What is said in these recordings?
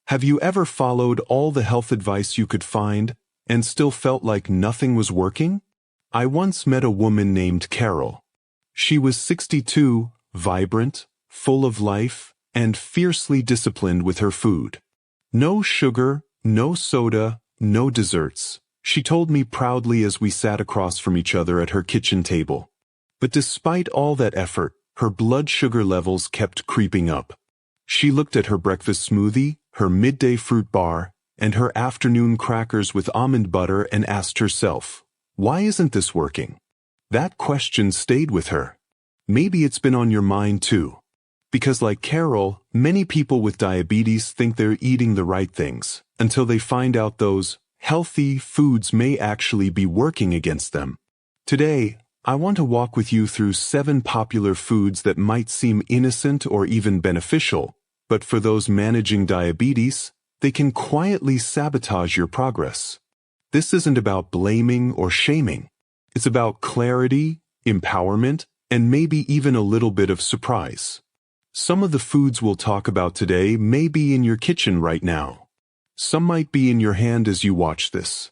Have you ever followed all the health advice you could find and still felt like nothing was working? I once met a woman named Carol. She was 62, vibrant, full of life, and fiercely disciplined with her food. No sugar, no soda, no desserts, she told me proudly as we sat across from each other at her kitchen table. But despite all that effort, her blood sugar levels kept creeping up. She looked at her breakfast smoothie, her midday fruit bar, and her afternoon crackers with almond butter and asked herself, "Why isn't this working?" That question stayed with her. Maybe it's been on your mind too. Because like Carol, many people with diabetes think they're eating the right things, until they find out those healthy foods may actually be working against them. Today, I want to walk with you through 7 popular foods that might seem innocent or even beneficial, but for those managing diabetes, they can quietly sabotage your progress. This isn't about blaming or shaming. It's about clarity, empowerment, and maybe even a little bit of surprise. Some of the foods we'll talk about today may be in your kitchen right now. Some might be in your hand as you watch this.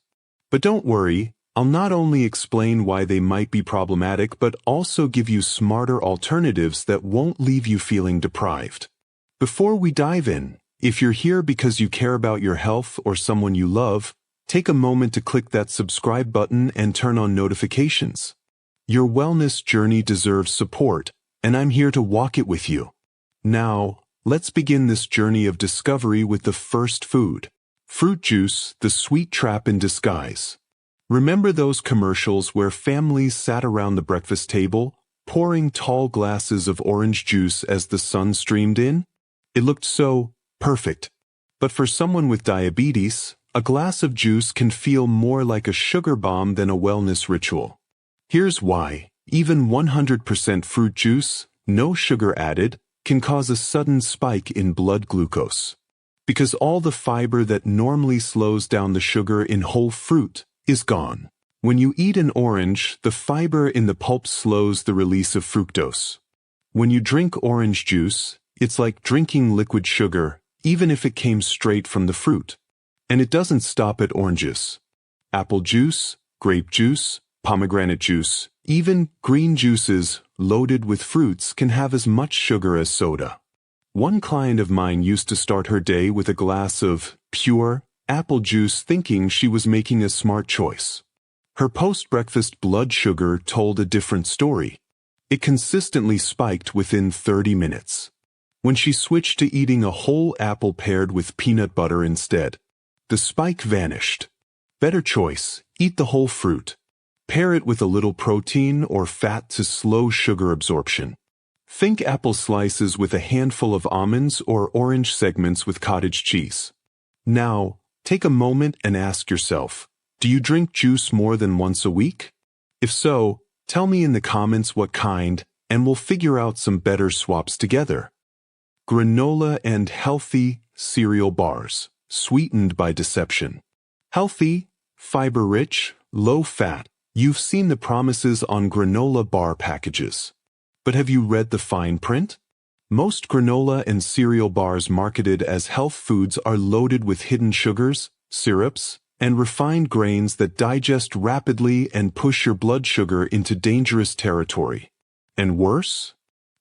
But don't worry, I'll not only explain why they might be problematic, but also give you smarter alternatives that won't leave you feeling deprived. Before we dive in, if you're here because you care about your health or someone you love, take a moment to click that subscribe button and turn on notifications. Your wellness journey deserves support, and I'm here to walk it with you. Now, let's begin this journey of discovery with the first food. Fruit juice, the sweet trap in disguise. Remember those commercials where families sat around the breakfast table, pouring tall glasses of orange juice as the sun streamed in? It looked so perfect. But for someone with diabetes, a glass of juice can feel more like a sugar bomb than a wellness ritual. Here's why. Even 100% fruit juice, no sugar added, can cause a sudden spike in blood glucose. Because all the fiber that normally slows down the sugar in whole fruit is gone. When you eat an orange, the fiber in the pulp slows the release of fructose. When you drink orange juice, it's like drinking liquid sugar, even if it came straight from the fruit. And it doesn't stop at oranges. Apple juice, grape juice, pomegranate juice, even green juices loaded with fruits can have as much sugar as soda. One client of mine used to start her day with a glass of pure apple juice thinking she was making a smart choice. Her post-breakfast blood sugar told a different story. It consistently spiked within 30 minutes. When she switched to eating a whole apple paired with peanut butter instead, the spike vanished. Better choice, eat the whole fruit. Pair it with a little protein or fat to slow sugar absorption. Think apple slices with a handful of almonds or orange segments with cottage cheese. Now, take a moment and ask yourself, do you drink juice more than once a week? If so, tell me in the comments what kind, and we'll figure out some better swaps together. Granola and healthy cereal bars, sweetened by deception. Healthy, fiber-rich, low-fat. You've seen the promises on granola bar packages. But have you read the fine print? Most granola and cereal bars marketed as health foods are loaded with hidden sugars, syrups, and refined grains that digest rapidly and push your blood sugar into dangerous territory. And worse?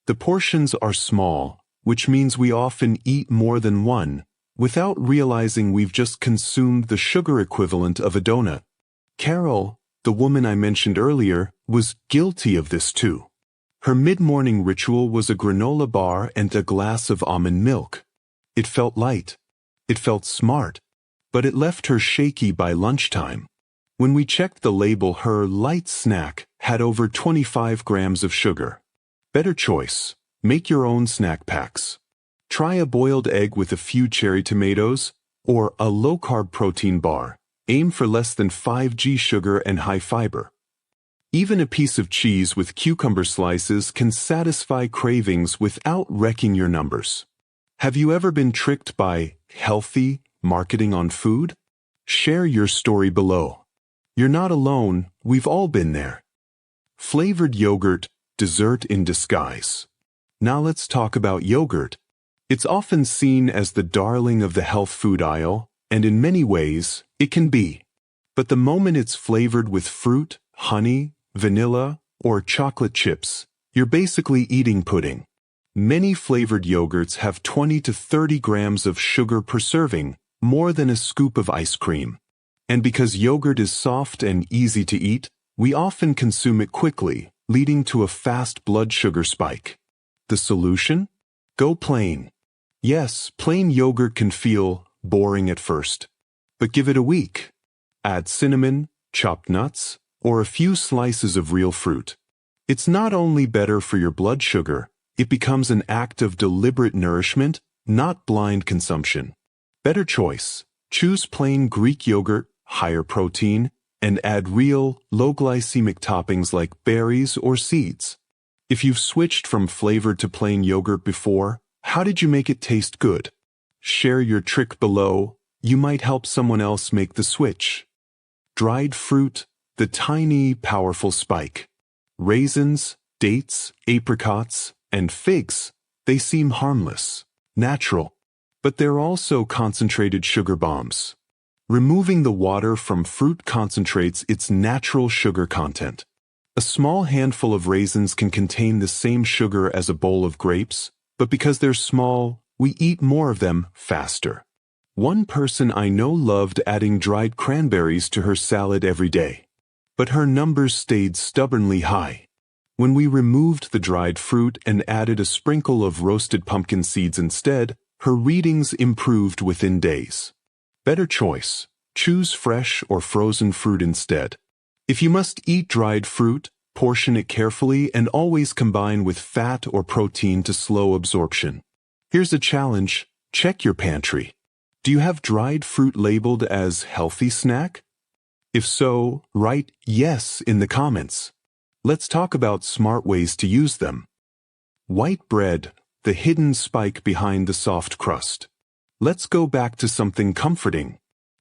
The portions are small, which means we often eat more than one, without realizing we've just consumed the sugar equivalent of a donut. Carol, the woman I mentioned earlier, was guilty of this too. Her mid-morning ritual was a granola bar and a glass of almond milk. It felt light. It felt smart. But it left her shaky by lunchtime. When we checked the label, her light snack had over 25 grams of sugar. Better choice. Make your own snack packs. Try a boiled egg with a few cherry tomatoes, or a low-carb protein bar. Aim for less than 5g sugar and high fiber. Even a piece of cheese with cucumber slices can satisfy cravings without wrecking your numbers. Have you ever been tricked by healthy marketing on food? Share your story below. You're not alone, we've all been there. Flavored yogurt, dessert in disguise. Now let's talk about yogurt. It's often seen as the darling of the health food aisle, and in many ways, it can be. But the moment it's flavored with fruit, honey, vanilla, or chocolate chips, you're basically eating pudding. Many flavored yogurts have 20 to 30 grams of sugar per serving, more than a scoop of ice cream. And because yogurt is soft and easy to eat, we often consume it quickly, leading to a fast blood sugar spike. The solution? Go plain. Yes, plain yogurt can feel boring at first. But give it a week. Add cinnamon, chopped nuts, or a few slices of real fruit. It's not only better for your blood sugar, it becomes an act of deliberate nourishment, not blind consumption. Better choice. Choose plain Greek yogurt, higher protein, and add real, low-glycemic toppings like berries or seeds. If you've switched from flavored to plain yogurt before, how did you make it taste good? Share your trick below. You might help someone else make the switch. Dried fruit, the tiny, powerful spike. Raisins, dates, apricots, and figs, they seem harmless, natural, but they're also concentrated sugar bombs. Removing the water from fruit concentrates its natural sugar content. A small handful of raisins can contain the same sugar as a bowl of grapes, but because they're small, we eat more of them faster. One person I know loved adding dried cranberries to her salad every day, but her numbers stayed stubbornly high. When we removed the dried fruit and added a sprinkle of roasted pumpkin seeds instead, her readings improved within days. Better choice. Choose fresh or frozen fruit instead. If you must eat dried fruit, portion it carefully and always combine with fat or protein to slow absorption. Here's a challenge. Check your pantry. Do you have dried fruit labeled as healthy snack? If so, write yes in the comments. Let's talk about smart ways to use them. White bread, the hidden spike behind the soft crust. Let's go back to something comforting.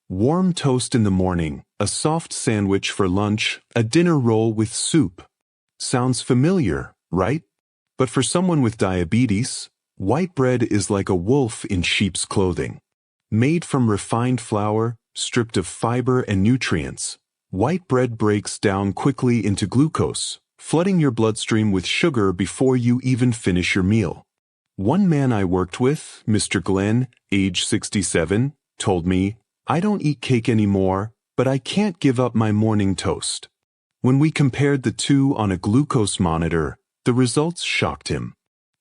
Warm toast in the morning, a soft sandwich for lunch, a dinner roll with soup. Sounds familiar, right? But for someone with diabetes, white bread is like a wolf in sheep's clothing. Made from refined flour, stripped of fiber and nutrients, white bread breaks down quickly into glucose, flooding your bloodstream with sugar before you even finish your meal. One man I worked with, Mr. Glenn, age 67, told me, "I don't eat cake anymore, but I can't give up my morning toast." When we compared the two on a glucose monitor, the results shocked him.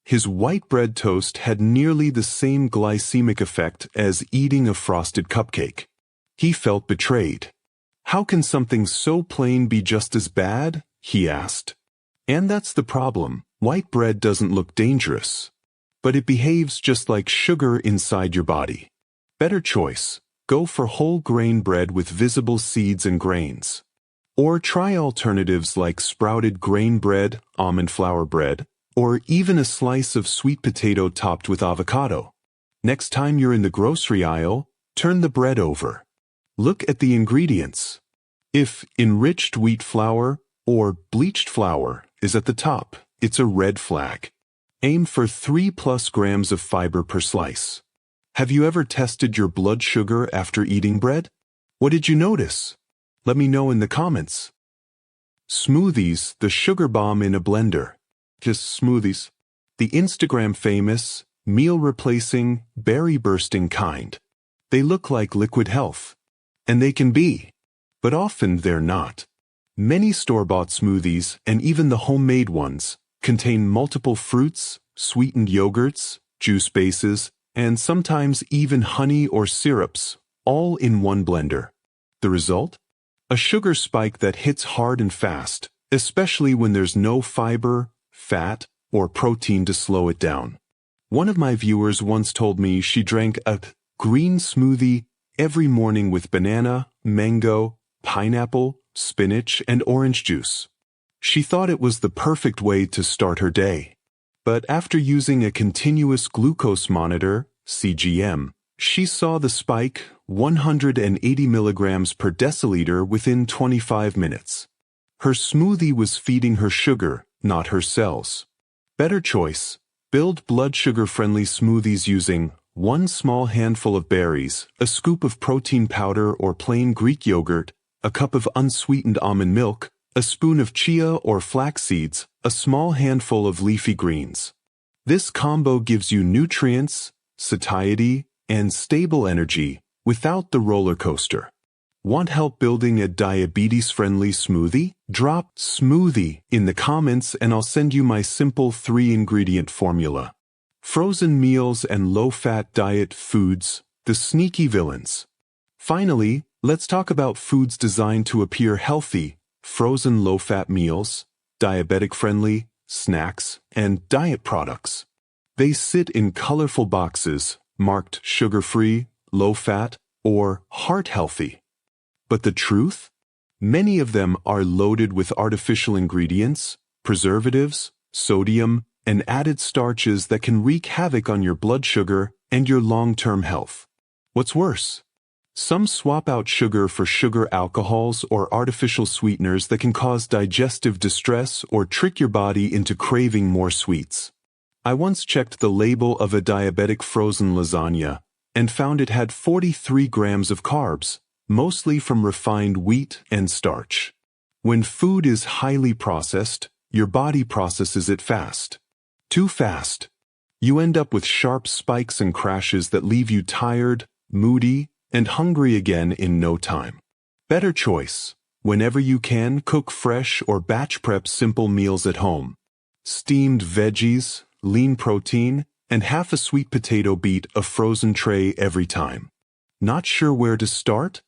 His white bread toast had nearly the same glycemic effect as eating a frosted cupcake. He felt betrayed. "How can something so plain be just as bad?" he asked. And that's the problem. White bread doesn't look dangerous, but it behaves just like sugar inside your body. Better choice. Go for whole grain bread with visible seeds and grains. Or try alternatives like sprouted grain bread, almond flour bread, or even a slice of sweet potato topped with avocado. Next time you're in the grocery aisle, turn the bread over. Look at the ingredients. If enriched wheat flour or bleached flour is at the top, it's a red flag. Aim for 3+ grams of fiber per slice. Have you ever tested your blood sugar after eating bread? What did you notice? Let me know in the comments. Smoothies, the sugar bomb in a blender. Just smoothies. The Instagram famous, meal-replacing, berry-bursting kind. They look like liquid health. And they can be. But often they're not. Many store-bought smoothies, and even the homemade ones, contain multiple fruits, sweetened yogurts, juice bases, and sometimes even honey or syrups, all in one blender. The result? A sugar spike that hits hard and fast, especially when there's no fiber, fat, or protein to slow it down. One of my viewers once told me she drank a green smoothie every morning with banana, mango, pineapple, spinach, and orange juice. She thought it was the perfect way to start her day. But after using a continuous glucose monitor, CGM, she saw the spike 180 milligrams per deciliter within 25 minutes. Her smoothie was feeding her sugar, not her cells. Better choice. Build blood sugar-friendly smoothies using 1 small handful of berries, a scoop of protein powder or plain Greek yogurt, a cup of unsweetened almond milk, a spoon of chia or flax seeds, a small handful of leafy greens. This combo gives you nutrients, satiety, and stable energy without the roller coaster. Want help building a diabetes-friendly smoothie? Drop smoothie in the comments and I'll send you my simple 3-ingredient formula. Frozen meals and low-fat diet foods, the sneaky villains. Finally, let's talk about foods designed to appear healthy: frozen low-fat meals, diabetic-friendly snacks, and diet products. They sit in colorful boxes marked sugar-free, low-fat, or heart-healthy. But the truth? Many of them are loaded with artificial ingredients, preservatives, sodium, and added starches that can wreak havoc on your blood sugar and your long-term health. What's worse? Some swap out sugar for sugar alcohols or artificial sweeteners that can cause digestive distress or trick your body into craving more sweets. I once checked the label of a diabetic frozen lasagna and found it had 43 grams of carbs, mostly from refined wheat and starch. When food is highly processed, your body processes it fast. Too fast. You end up with sharp spikes and crashes that leave you tired, moody, and hungry again in no time. Better choice. Whenever you can, cook fresh or batch prep simple meals at home. Steamed veggies, lean protein, and half a sweet potato beat a frozen tray every time. Not sure where to start?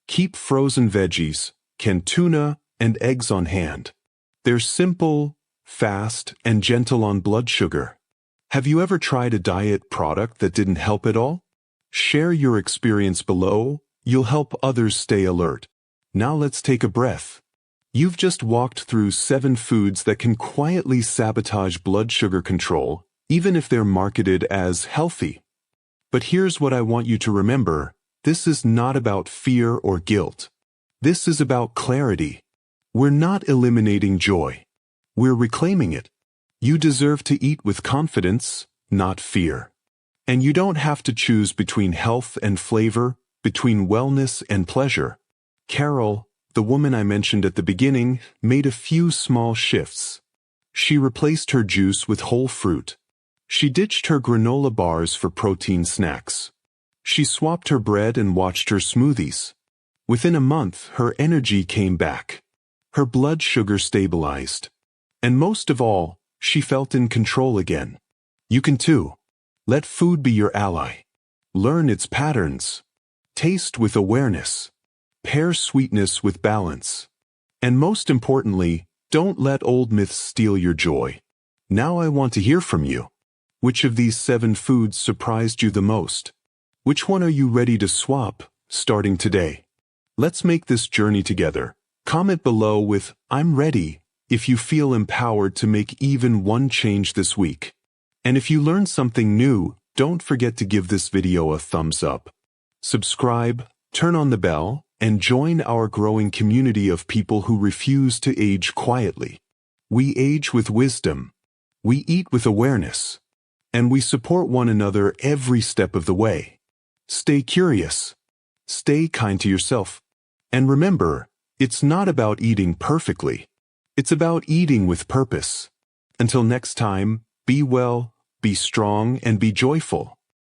Keep frozen veggies, canned tuna, and eggs on hand. They're simple, fast, and gentle on blood sugar. Have you ever tried a diet product that didn't help at all? Share your experience below. You'll help others stay alert. Now let's take a breath. You've just walked through 7 foods that can quietly sabotage blood sugar control, even if they're marketed as healthy. But here's what I want you to remember. This is not about fear or guilt. This is about clarity. We're not eliminating joy. We're reclaiming it. You deserve to eat with confidence, not fear. And you don't have to choose between health and flavor, between wellness and pleasure. Carol, the woman I mentioned at the beginning, made a few small shifts. She replaced her juice with whole fruit. She ditched her granola bars for protein snacks. She swapped her bread and watched her smoothies. Within a month, her energy came back. Her blood sugar stabilized. And most of all, she felt in control again. You can too. Let food be your ally. Learn its patterns. Taste with awareness. Pair sweetness with balance. And most importantly, don't let old myths steal your joy. Now I want to hear from you. Which of these 7 foods surprised you the most? Which one are you ready to swap, starting today? Let's make this journey together. Comment below with "I'm ready" if you feel empowered to make even one change this week. And if you learned something new, don't forget to give this video a thumbs up. Subscribe, turn on the bell, and join our growing community of people who refuse to age quietly. We age with wisdom. We eat with awareness. And we support one another every step of the way. Stay curious. Stay kind to yourself. And remember, it's not about eating perfectly. It's about eating with purpose. Until next time, be well, be strong, and be joyful.